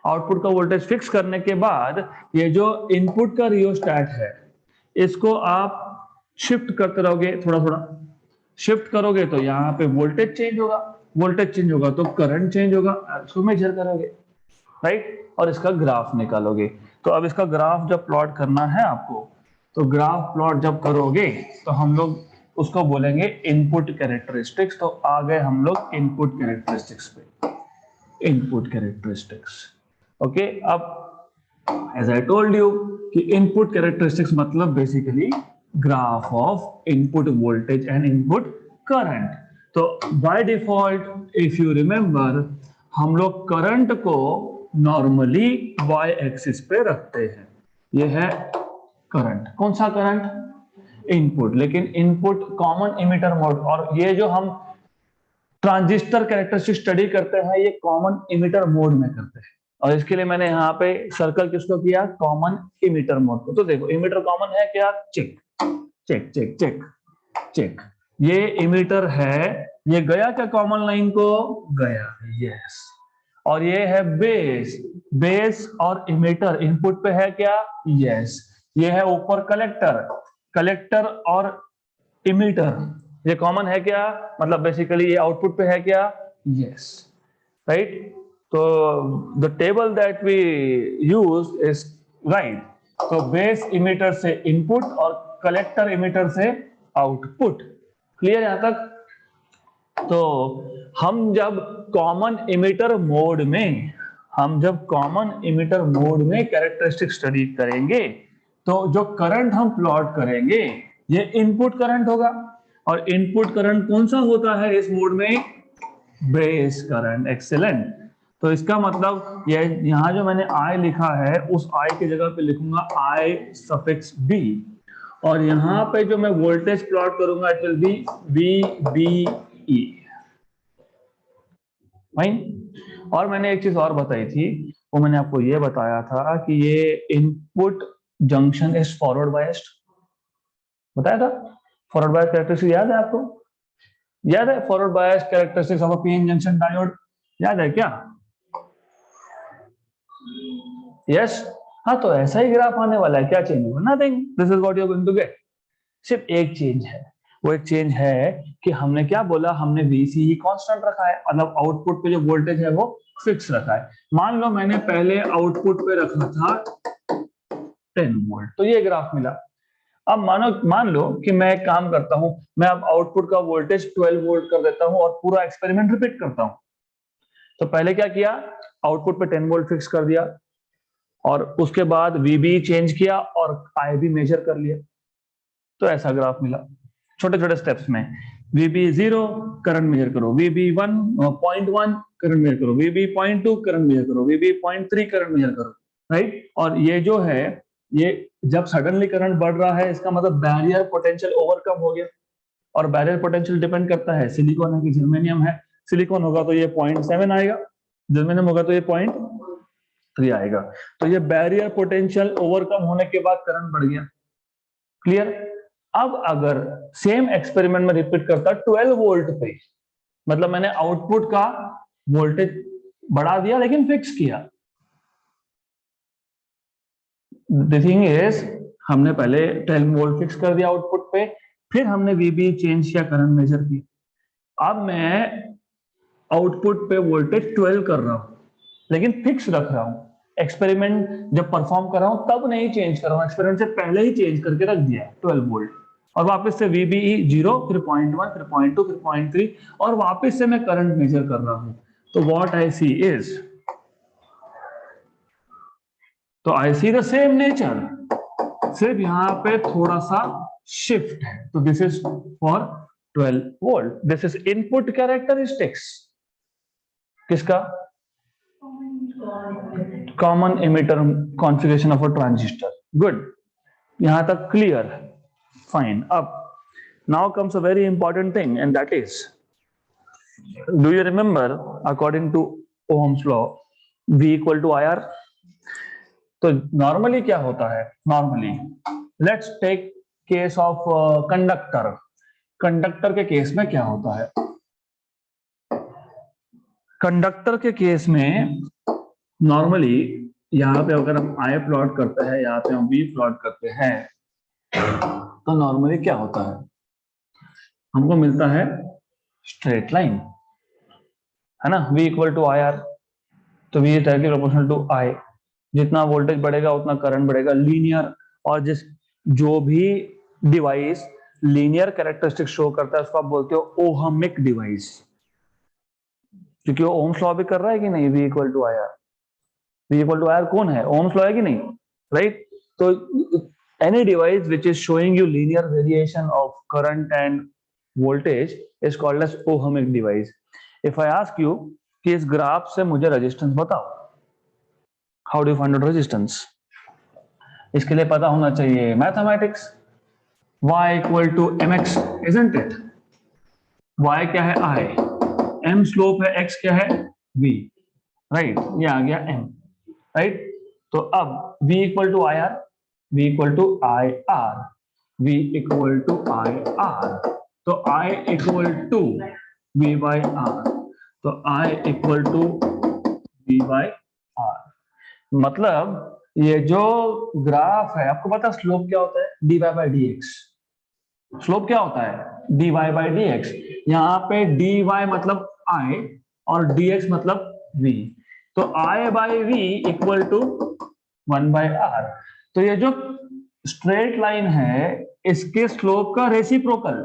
आउटपुट का वोल्टेज फिक्स करने के बाद ये जो इनपुट का रियोस्टैट है इसको आप शिफ्ट करते रहोगे, थोड़ा थोड़ा शिफ्ट करोगे तो यहाँ पे वोल्टेज चेंज होगा, वोल्टेज चेंज होगा तो करंट चेंज होगा, उसको मेजर करोगे, राइट, और इसका ग्राफ निकालोगे। तो अब इसका ग्राफ जब प्लॉट करना है आपको, तो ग्राफ प्लॉट जब करोगे तो हम लोग उसको बोलेंगे इनपुट कैरेक्टरिस्टिक्स। तो आ गए हम लोग इनपुट कैरेक्टरिस्टिक्स पे, इनपुट कैरेक्टरिस्टिक्स, ओके। अब एज आई टोल्ड यू कि इनपुट कैरेक्टरिस्टिक्स मतलब basically graph of input voltage and input current. तो by default if you remember, हम लोग करंट को नॉर्मली वाई एक्सिस पे रखते हैं। ये है करंट, कौन सा करंट, इनपुट, लेकिन इनपुट कॉमन इमिटर मोड। और ये जो हम ट्रांजिस्टर कैरेक्टरिस्टिक स्टडी करते हैं, ये कॉमन इमिटर मोड में करते हैं, और इसके लिए मैंने यहाँ पे सर्कल किसको किया, कॉमन इमिटर मोड को। तो देखो इमिटर कॉमन है क्या, check check check check check, ये इमिटर है, ये गया क्या कॉमन लाइन को, गया, यस। और ये है बेस, बेस और इमिटर इनपुट पे है क्या, यस। ये है ऊपर कलेक्टर, कलेक्टर और इमिटर, ये कॉमन है क्या, मतलब बेसिकली ये आउटपुट पे है क्या, यस, राइट। तो the table that we use is right. तो बेस इमिटर से इनपुट और कलेक्टर इमिटर से आउटपुट, क्लियर यहां तक। तो हम जब कॉमन इमिटर मोड में, हम जब कॉमन इमिटर मोड में कैरेक्टरिस्टिक स्टडी करेंगे, तो जो करंट हम प्लॉट करेंगे ये इनपुट करंट होगा, और इनपुट करंट कौन सा होता है इस मोड में, बेस करंट, एक्सीलेंट। तो इसका मतलब ये यहां जो मैंने I लिखा है, उस I की जगह पे लिखूंगा I सफिक्स B, और यहां पे जो मैं वोल्टेज प्लॉट करूंगा it will be VBE, fine. और मैंने एक चीज और बताई थी, वो मैंने आपको ये बताया था कि ये input junction is forward biased, बताया था। फॉरवर्ड बायस कैरेक्टरिस्टिक याद है आपको, याद है forward bias characteristics of a PN junction diode, याद है क्या, यस। हाँ, तो ऐसा ही ग्राफ आने वाला है, क्या चेंज होगा, nothing, this is what you are going to get. सिर्फ एक चेंज है, वो एक चेंज है कि हमने क्या बोला, हमने VCE कांस्टेंट रखा है, मतलब आउटपुट पे जो वोल्टेज है वो फिक्स रखा है। मान लो मैंने पहले आउटपुट पे रखा था 10 वोल्ट, तो ये ग्राफ मिला। अब मान लो कि मैं एक काम करता हूं, मैं अब आउटपुट का वोल्टेज 12 वोल्ट कर देता हूं और पूरा एक्सपेरिमेंट रिपीट करता हूं। तो पहले क्या किया, आउटपुट पे 10 वोल्ट फिक्स कर दिया, और उसके बाद VB चेंज किया और I भी मेजर कर लिया, तो ऐसा ग्राफ मिला। छोटे छोटे स्टेप्स में, VB 0 करंट मेजर करो, VB 1.1 करंट मेजर करो, VB 0.2 करंट मेजर करो, VB 0.3 करंट मेजर करो, राइट। और ये जो है, ये जब सडनली करंट बढ़ रहा है, इसका मतलब बैरियर पोटेंशियल ओवरकम हो गया, और बैरियर पोटेंशियल डिपेंड करता है सिलिकॉन है कि जर्मेनियम है। सिलिकॉन होगा तो ये 0.7 आएगा, जर्मेनियम होगा तो ये 0.3 आएगा। तो ये बैरियर पोटेंशियल ओवरकम होने के बाद करंट बढ़ गया, क्लियर। अब अगर सेम एक्सपेरिमेंट में रिपीट करता 12 वोल्ट पे, मतलब मैंने आउटपुट का वोल्टेज बढ़ा दिया लेकिन फिक्स किया। द थिंग इज, हमने पहले 10 वोल्ट फिक्स कर दिया आउटपुट पे, फिर हमने VB चेंज किया, करंट मेजर किया। अब मैं आउटपुट पे वोल्टेज 12 कर रहा हूं, लेकिन फिक्स रख रहा हूं। एक्सपेरिमेंट जब परफॉर्म कर रहा हूं तब नहीं चेंज कर रहा हूं, एक्सपेरिमेंट से पहले ही चेंज करके रख दिया 12 वोल्ट, और वापस से VBE 0, फिर 0.1, फिर 0.2, फिर 0.3, और वापस से मैं करंट मेजर कर रहा हूं। तो व्हाट आई सी इज, तो I see the same nature, सिर्फ यहां पे थोड़ा सा शिफ्ट है। तो this is for 12 volt, this is input characteristics किसका, common emitter configuration of a transistor. Good, यहां तक क्लियर, फाइन। अब now comes a very important thing, and that is, do you remember according to Ohm's law V equal to IR। तो normally क्या होता है, normally let's take case of conductor. Conductor के case में क्या होता है, कंडक्टर के केस में नॉर्मली यहाँ पे अगर हम I प्लॉट करते हैं, यहाँ पे हम V प्लॉट करते हैं, तो नॉर्मली क्या होता है, हमको मिलता है स्ट्रेट लाइन, है ना, V इक्वल टू IR। तो V is directly proportional to I, जितना वोल्टेज बढ़ेगा उतना करंट बढ़ेगा, लीनियर। और जो भी डिवाइस लीनियर कैरेक्टरिस्टिक शो करता है उसको आप बोलते हो ओहमिक डिवाइस, क्योंकि वो ओम्स लॉ भी कर रहा है कि नहीं, V equal to IR। V equal to IR कौन है, ओम्स लॉ है कि नहीं, राइट। तो any device which is showing you linear variation of current and voltage is called as ohmic device. If I ask you कि इस graph से मुझे रेजिस्टेंस बताओ, how do you find out resistance? इसके लिए पता होना चाहिए mathematics, y equal to mx, isn't it? y क्या है, I, m स्लोप है, x क्या है v, राइट, ये आ गया m, राइट। तो अब v equal to I R, v equal to I R, v equal to I R, तो I equal to v by R, तो I equal to v by R. मतलब ये जो ग्राफ है, आपको पता है स्लोप क्या होता है, dy बाई dx। स्लोप क्या होता है, dy बाई dx। यहाँ पे dy मतलब I और dx मतलब v, तो I by v equal to 1 by r। तो ये जो स्ट्रेट लाइन है इसके स्लोप का reciprocal,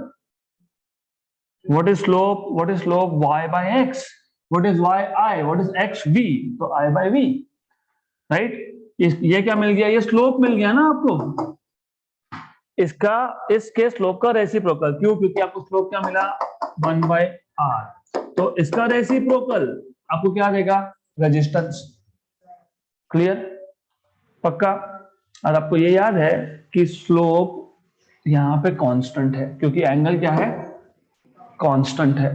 what is slope, what is slope y by x, what is y I, what is x v, तो I बाई v, राइट। ये क्या मिल गया, ये स्लोप मिल गया ना आपको, इसका इसके स्लोप का रेसिप्रोकल, क्यों, क्योंकि आपको स्लोप क्या मिला 1 बाई r, तो इसका रेसिप्रोकल आपको क्या देगा, रेजिस्टेंस। क्लियर, पक्का। और आपको ये याद है कि स्लोप यहाँ पे कांस्टेंट है क्योंकि एंगल क्या है, कांस्टेंट है।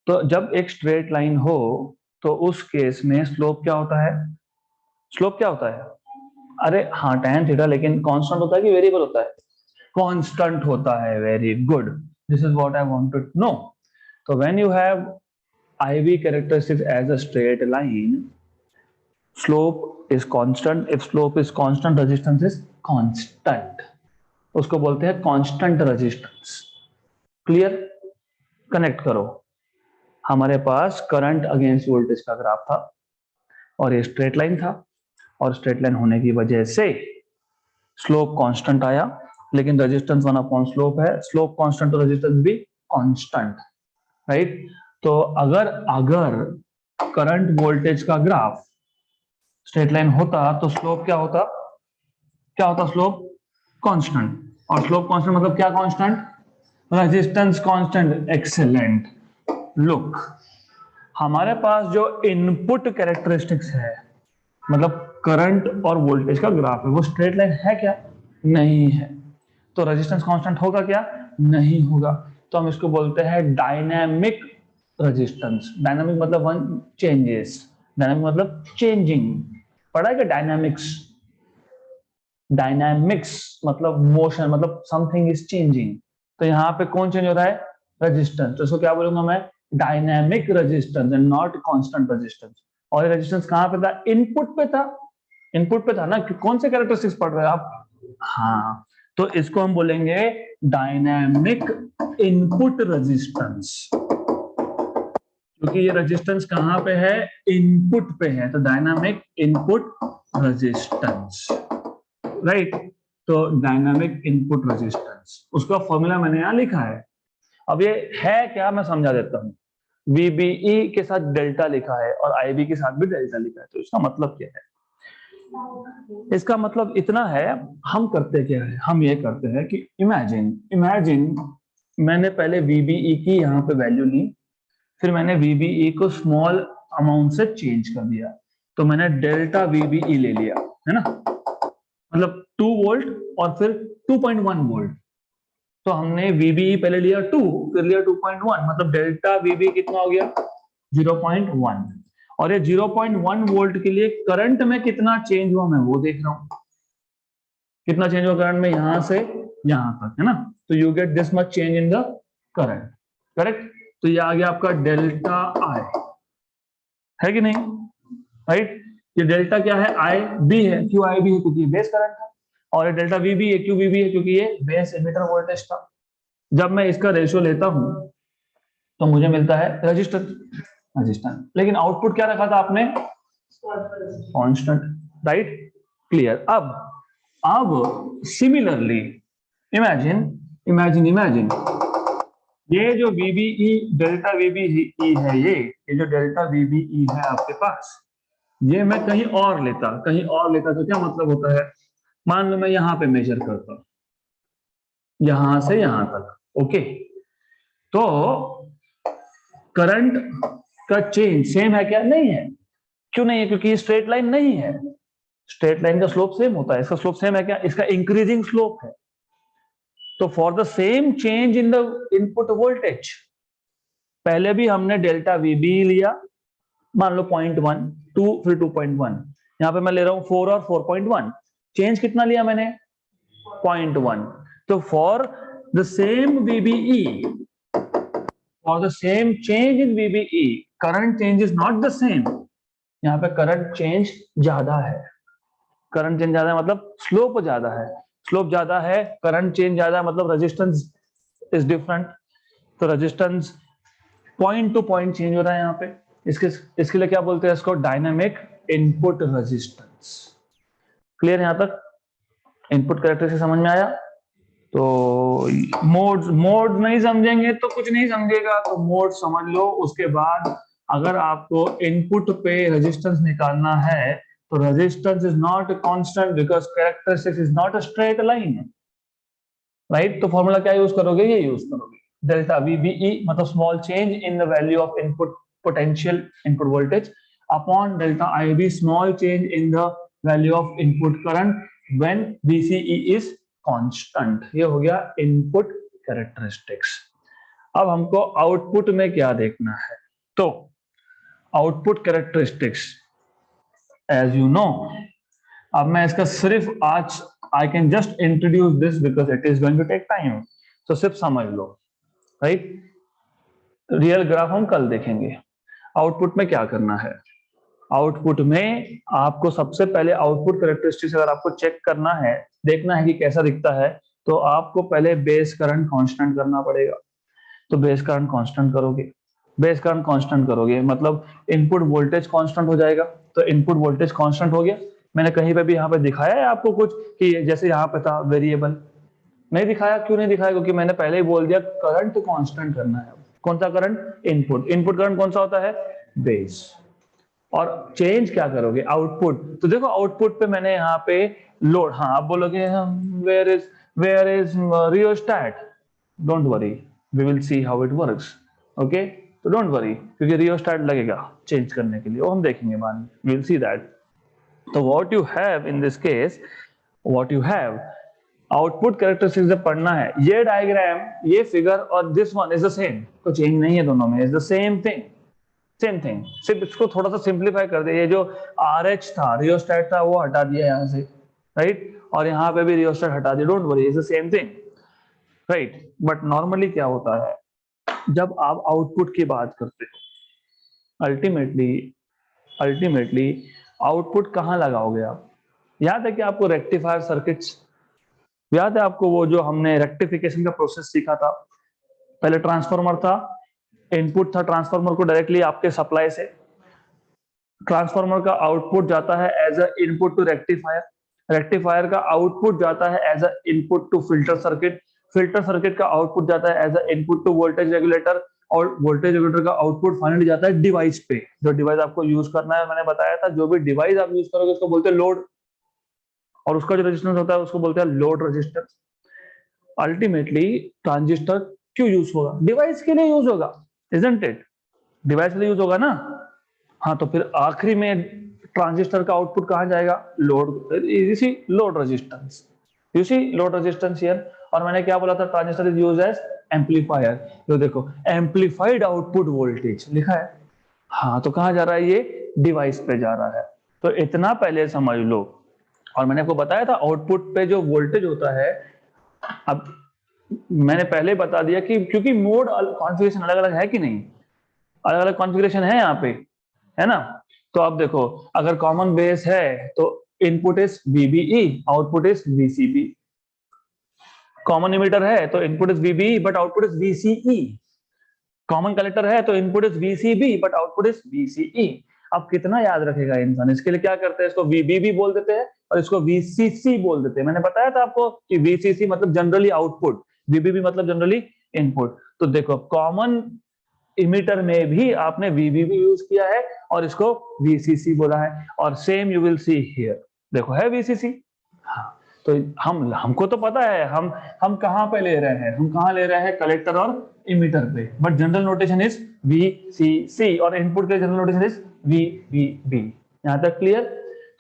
तो जब एक स्ट्रेट लाइन हो तो उस केस में स्लोप क्या होता है, स्लोप क्या होता है, अरे हाँ tan थीटा, लेकिन कांस्टेंट होता है कि वेरिएबल होता है, कांस्टेंट होता है, very good, this is what I wanted to know. तो when you have IV characteristics as a straight line, slope is constant, if slope is constant resistance is constant, उसको बोलते हैं कांस्टेंट रेजिस्टेंस। क्लियर, कनेक्ट करो, हमारे पास current against voltage का graph था और ये स्ट्रेट लाइन था, और स्ट्रेट लाइन होने की वजह से स्लोप कांस्टेंट आया, लेकिन रेजिस्टेंस 1 अपॉन स्लोप है, स्लोप कांस्टेंट तो रेजिस्टेंस भी कांस्टेंट, राइट। तो अगर अगर करंट वोल्टेज का ग्राफ स्ट्रेट लाइन होता तो स्लोप क्या होता, क्या होता, स्लोप कांस्टेंट, और स्लोप कांस्टेंट मतलब क्या constant, resistance constant. Excellent, look, हमारे पास जो इनपुट कैरेक्टरिस्टिक्स है, मतलब करंट और वोल्टेज का ग्राफ है, वो स्ट्रेट लाइन है क्या, नहीं है, तो रेजिस्टेंस कांस्टेंट होगा क्या, नहीं होगा। तो हम इसको बोलते हैं डायनामिक रेजिस्टेंस। डायनामिक मतलब वन चेंजेस, डायनामिक मतलब चेंजिंग, पढ़ा है क्या डायनामिक्स, डायनामिक्स मतलब मोशन, मतलब समथिंग इज चेंजिंग। तो यहाँ पे कौन चेंज हो रहा है, रेजिस्टेंस, तो इसको क्या बोलूंगा मैं, dynamic resistance and not constant resistance. और रेजिस्टेंस कहाँ पे था, इनपुट पे था, इनपुट पे था ना, कौन से कैरेक्टरिस्टिक्स पढ़ रहे हैं आप, हाँ, तो इसको हम बोलेंगे डायनामिक इनपुट रेजिस्टेंस, क्योंकि ये रेजिस्टेंस कहां पे है, इनपुट पे है, तो डायनामिक इनपुट रेजिस्टेंस, राइट। तो डायनामिक इनपुट रेजिस्टेंस, उसका फॉर्मूला मैंने यहां लिखा है। अब ये है क्या, मैं समझा देता हूं। VBE के साथ डेल्टा लिखा है और IB के साथ भी डेल्टा लिखा है, तो इसका मतलब क्या है, इसका मतलब इतना है, हम करते क्या है, हम ये करते हैं कि इमेजिन मैंने पहले VBE की यहाँ पे वैल्यू ली, फिर मैंने VBE को स्मॉल अमाउंट से चेंज कर दिया, तो मैंने डेल्टा VBE ले लिया, है ना, मतलब 2 वोल्ट और फिर 2.1 वोल्ट। तो हमने VBE पहले लिया 2, फिर लिया 2.1, मतलब डेल्टा VBE कितना हो गया 0.1। और ये 0.1 वोल्ट के लिए करंट में कितना चेंज हुआ मैं वो देख रहा हूं, कितना चेंज हुआ करंट में यहां से यहां तक, है ना। तो you get this much change in the current, correct. तो ये आ गया आपका डेल्टा I, है कि नहीं, राइट। ये डेल्टा क्या है, IB है, क्यों IB है, क्योंकि बेस करंट था, और ये डेल्टा VB है, क्यों VB है, क्योंकि ये बेस एमिटर वोल्टेज था। जब मैं इसका रेशियो लेता हूं तो मुझे मिलता है रेजिस्टेंस, लेकिन आउटपुट क्या रखा था आपने, कांस्टेंट, राइट, क्लियर। अब सिमिलरली इमेजिन ये जो VBE डेल्टा VBE है, ये जो डेल्टा VBE है आपके पास, ये मैं कहीं और लेता तो क्या मतलब होता है, मान लो मैं यहां पे मेजर करता हूं, यहां से यहां तक, ओके, तो करंट का चेंज सेम है क्या, नहीं है, क्यों नहीं है, क्योंकि ये स्ट्रेट लाइन नहीं है, स्ट्रेट लाइन का स्लोप सेम होता है, इसका स्लोप सेम है क्या, इसका इंक्रीजिंग स्लोप है। तो for the same change in the input voltage, पहले भी हमने डेल्टा वीबी लिया, मान लो 0.1, 2 फिर 2.1, यहाँ पे मैं ले रहा हूँ 4 और 4.1, चेंज कितना लिया मैंने 0.1। तो for the same VBE, for the same change in VBE, current change is not the same, यहाँ पे करंट चेंज ज्यादा है, करंट चेंज ज्यादा है मतलब स्लोप ज्यादा है, स्लोप ज्यादा है, करंट चेंज ज्यादा है मतलब रेजिस्टेंस इज डिफरेंट। तो resistance point two point change हो रहा है यहाँ पे, इसके लिए क्या बोलते हैं, इसको डायनामिक इनपुट रेजिस्टेंस। क्लियर यहाँ तक, इनपुट कैरेक्टरिस्टिक समझ में आया। तो मोड नहीं समझेंगे तो कुछ नहीं समझेगा, तो मोड समझ लो। उसके बाद अगर आपको इनपुट पे रेजिस्टेंस निकालना है तो resistance is not constant because characteristics is not a straight line, right. तो फॉर्मूला क्या यूज करोगे, ये यूज करोगे, डेल्टा VBE मतलब small change in the value of input potential, input voltage, upon delta IB small change in the value of input current when VCE is constant. ये हो गया input characteristics. अब हमको output में क्या देखना है, तो output characteristics as you know, अब मैं इसका सिर्फ आज I can just introduce this because it is going to take time, तो सिर्फ समझ लो, राइट। रियल ग्राफ हम कल देखेंगे। आउटपुट में क्या करना है, आउटपुट में आपको सबसे पहले आउटपुट कैरेक्टरिस्टिक्स अगर आपको चेक करना है, देखना है कि कैसा दिखता है, तो आपको पहले बेस करंट कांस्टेंट करना पड़ेगा। तो बेस करंट कांस्टेंट करोगे, बेस करंट कांस्टेंट करोगे मतलब इनपुट वोल्टेज कांस्टेंट हो जाएगा। तो इनपुट वोल्टेज कांस्टेंट हो गया। मैंने कहीं पे भी यहाँ पे दिखाया है आपको कुछ कि जैसे यहाँ पे था वेरिएबल, नहीं दिखाया, क्यों नहीं दिखाया, क्योंकि मैंने पहले ही बोल दिया करंट कांस्टेंट करना है। कौन सा करंट, इनपुट, इनपुट करंट कौन सा होता है, बेस। और चेंज क्या करोगे, आउटपुट। तो देखो आउटपुट पे मैंने यहाँ पे लोड, हाँ आप बोलोगे where is rheostat, don't worry, we will see how it works, okay. तो डोंट वरी, क्योंकि रियोस्टैट लगेगा चेंज करने के लिए, वो हम देखेंगे बाद में, वी विल सी दैट। तो what you have in this case, what you have output characteristics जब पढ़ना है, ये डायग्राम, ये फिगर और this one is the same, तो चेंज नहीं है दोनों में, is the same thing, same thing. सिर्फ इसको थोड़ा सा सिंप्लीफाई कर दे, ये जो RH था, रियोस्टैट था, वो हटा दिया यहाँ से, राइट, और यहाँ पे भी रियोस्टैट हटा दिया, don't worry, is the same thing, right. But normally क्या होता है, जब आप आउटपुट की बात करते हो, अल्टीमेटली आउटपुट कहाँ लगाओगे आप, याद है कि आपको रेक्टिफायर सर्किट्स, याद है आपको वो जो हमने रेक्टिफिकेशन का प्रोसेस सीखा था, पहले ट्रांसफार्मर था, इनपुट था ट्रांसफार्मर को डायरेक्टली आपके सप्लाई से, ट्रांसफार्मर का आउटपुट जाता है as a input to rectifier, rectifier का आउटपुट जाता है as a input to filter circuit, filter circuit का आउटपुट जाता है as a input to voltage regulator, और वोल्टेज रेगुलेटर का आउटपुट फाइनली जाता है डिवाइस पे। जो डिवाइस आपको यूज करना है, मैंने बताया था, जो भी डिवाइस आप यूज करोगे उसको बोलते हैं लोड, और उसका जो रेजिस्टेंस होता है उसको बोलते हैं लोड रेजिस्टेंस। अल्टीमेटली ट्रांजिस्टर क्यों यूज होगा, डिवाइस के लिए यूज होगा, इजंट इट, डिवाइस के लिए यूज होगा ना। हाँ, तो फिर आखिरी में ट्रांजिस्टर का आउटपुट कहां जाएगा, load, you see load resistance, you see load resistance here. और मैंने क्या बोला था, transistor is used as amplifier, तो देखो एम्पलीफाइड आउटपुट वोल्टेज लिखा है, हाँ, तो कहां जा रहा है, ये डिवाइस पे जा रहा है। तो इतना पहले समझ लो। और मैंने आपको बताया था आउटपुट पे जो वोल्टेज होता है, अब मैंने पहले बता दिया कि क्योंकि मोड कॉन्फ़िगरेशन अलग अलग है कि नहीं, अलग अलग कॉन्फ़िगरेशन है यहाँ पे, है ना। तो अब देखो, अगर कॉमन बेस है तो input is VBE, output is VCB। Common emitter है तो input is VBE but output is VCE। Common collector है तो input is VCB but output is VCE। अब कितना याद रखेगा इंसान, इसके लिए क्या करते हैं, इसको VBB बोल देते हैं और इसको VCC बोल देते हैं। मैंने बताया था आपको कि VCC मतलब जनरली आउटपुट, VBB मतलब जनरली इनपुट। तो देखो कॉमन इमीटर में भी आपने VBB यूज किया है और इसको VCC बोला है, और same you will see here, देखो है VCC। हाँ, तो हमको तो पता है हम कहाँ पे ले रहे हैं, हम कहाँ ले रहे हैं, कलेक्टर और इमीटर पे, but general notation is VCC और इनपुट के जनरल नोटेशन इज VBB। यहाँ तक क्लियर।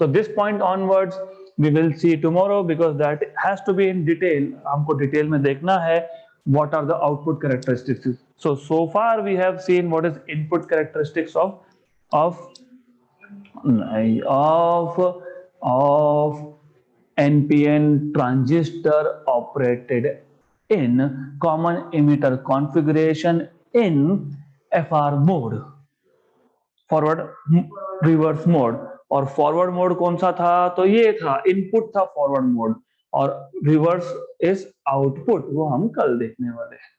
तो this point onwards we will see tomorrow because that has to be in detail, हमको डिटेल में देखना है। what are the output characteristics. So far we have seen what is input characteristics of of NPN transistor operated in common emitter configuration in FR mode, forward reverse mode. और forward mode कौन सा था? तो ये था, input था forward mode, और reverse is output, वो हम कल देखने वाले हैं.